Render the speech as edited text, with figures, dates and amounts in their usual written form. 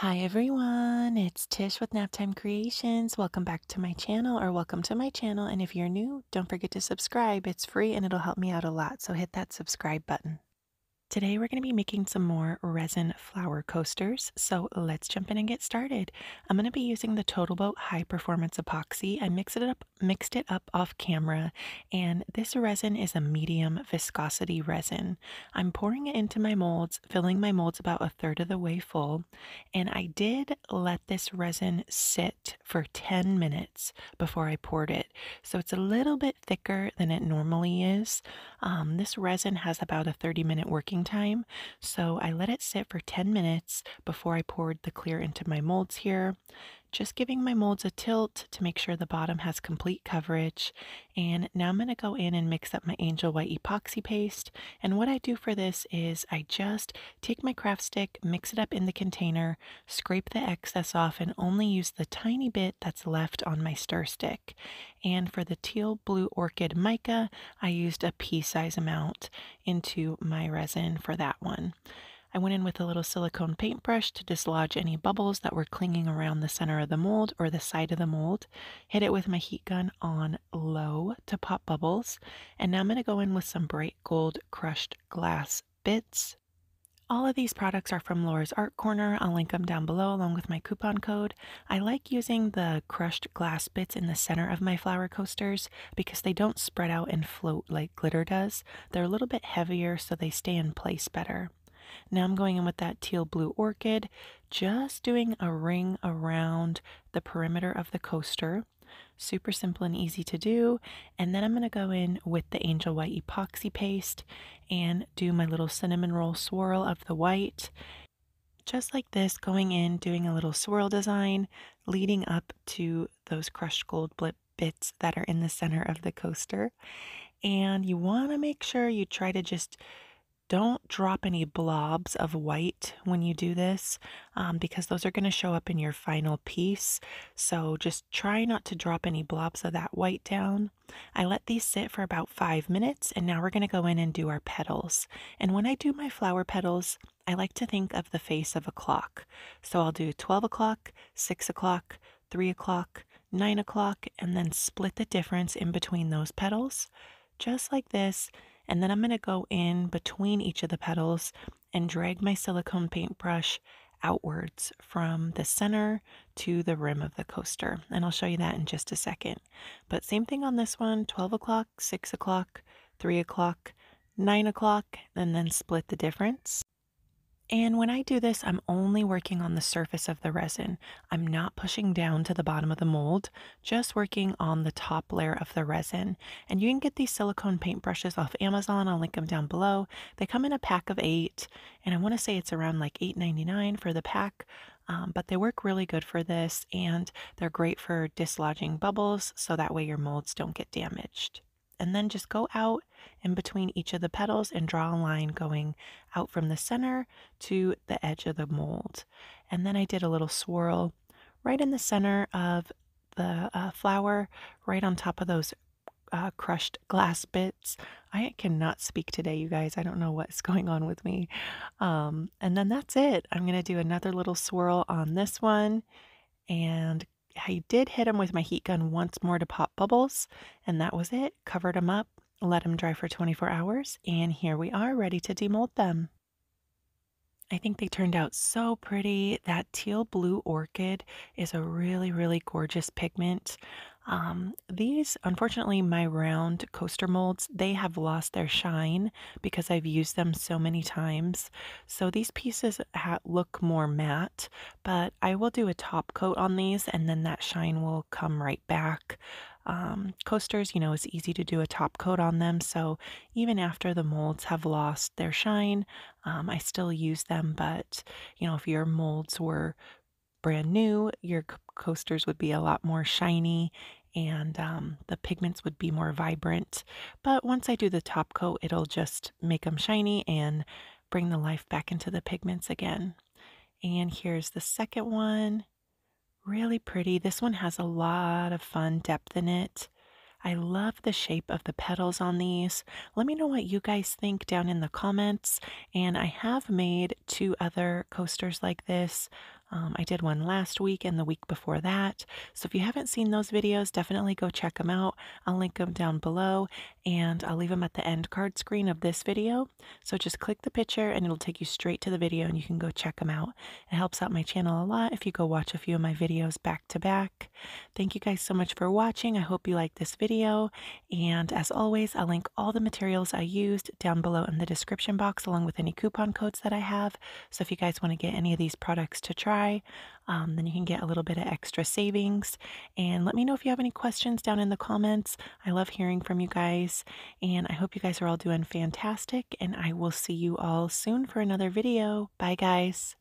Hi everyone, it's Tish with Naptime Creations. Welcome back to my channel, or welcome to my channel. And if you're new, don't forget to subscribe. It's free and it'll help me out a lot. So hit that subscribe button. Today we're going to be making some more resin flower coasters, so let's jump in and get started. I'm going to be using the TotalBoat High Performance Epoxy. I mixed it up off camera, and this resin is a medium viscosity resin. I'm pouring it into my molds, filling my molds about a third of the way full, and I did let this resin sit for 10 minutes before I poured it. So it's a little bit thicker than it normally is. This resin has about a 30-minute working time, so I let it sit for 10 minutes before I poured the clear into my molds here, just giving my molds a tilt to make sure the bottom has complete coverage. And now I'm going to go in and mix up my Angel White epoxy paste. And what I do for this is I just take my craft stick, mix it up in the container, scrape the excess off, and only use the tiny bit that's left on my stir stick. And for the teal blue orchid mica, I used a pea-size amount into my resin for that one. I went in with a little silicone paintbrush to dislodge any bubbles that were clinging around the center of the mold or the side of the mold. Hit it with my heat gun on low to pop bubbles. And now I'm going to go in with some bright gold crushed glass bits. All of these products are from Laura's Art Corner. I'll link them down below along with my coupon code. I like using the crushed glass bits in the center of my flower coasters because they don't spread out and float like glitter does. They're a little bit heavier, so they stay in place better. Now I'm going in with that teal blue orchid, just doing a ring around the perimeter of the coaster. Super simple and easy to do. And then I'm going to go in with the Angel White epoxy paste and do my little cinnamon roll swirl of the white. Just like this, going in, doing a little swirl design, leading up to those crushed gold blip bits that are in the center of the coaster. And you want to make sure you try to just don't drop any blobs of white when you do this, because those are going to show up in your final piece. So just try not to drop any blobs of that white down. I let these sit for about 5 minutes, and now we're going to go in and do our petals. And when I do my flower petals, I like to think of the face of a clock. So I'll do 12 o'clock, 6 o'clock, 3 o'clock, 9 o'clock, and then split the difference in between those petals, just like this. And then I'm going to go in between each of the petals and drag my silicone paintbrush outwards from the center to the rim of the coaster. And I'll show you that in just a second. But same thing on this one, 12 o'clock, 6 o'clock, 3 o'clock, 9 o'clock, and then split the difference. And when I do this, I'm only working on the surface of the resin. I'm not pushing down to the bottom of the mold, just working on the top layer of the resin. And you can get these silicone paintbrushes off Amazon. I'll link them down below. They come in a pack of 8, and I want to say it's around like $8.99 for the pack. But they work really good for this, and they're great for dislodging bubbles, so that way your molds don't get damaged. And then just go out in between each of the petals and draw a line going out from the center to the edge of the mold. And then I did a little swirl right in the center of the flower, right on top of those crushed glass bits. I cannot speak today, you guys. I don't know what's going on with me. And then that's it. I'm going to do another little swirl on this one, and I did hit them with my heat gun once more to pop bubbles, and that was it. Covered them up, let them dry for 24 hours, and here we are ready to demold them. I think they turned out so pretty. That teal blue orchid is a really, really gorgeous pigment. These, unfortunately, my round coaster molds, they have lost their shine because I've used them so many times. So these pieces look more matte, but I will do a top coat on these and then that shine will come right back. Coasters, it's easy to do a top coat on them. So even after the molds have lost their shine, I still use them. But, if your molds were brand new, your coasters would be a lot more shiny, and the pigments would be more vibrant. But once I do the top coat, it'll just make them shiny and bring the life back into the pigments again. And here's the second one. Really pretty. This one has a lot of fun depth in it. I love the shape of the petals on these. Let me know what you guys think down in the comments. And I have made 2 other coasters like this. I did one last week and the week before that. So if you haven't seen those videos, definitely go check them out. I'll link them down below and I'll leave them at the end card screen of this video. So just click the picture and it'll take you straight to the video and you can go check them out. It helps out my channel a lot if you go watch a few of my videos back to back. Thank you guys so much for watching. I hope you liked this video. And as always, I'll link all the materials I used down below in the description box along with any coupon codes that I have. So if you guys want to get any of these products to try, then you can get a little bit of extra savings. And let me know if you have any questions down in the comments. I love hearing from you guys, and I hope you guys are all doing fantastic, and I will see you all soon for another video. Bye, guys.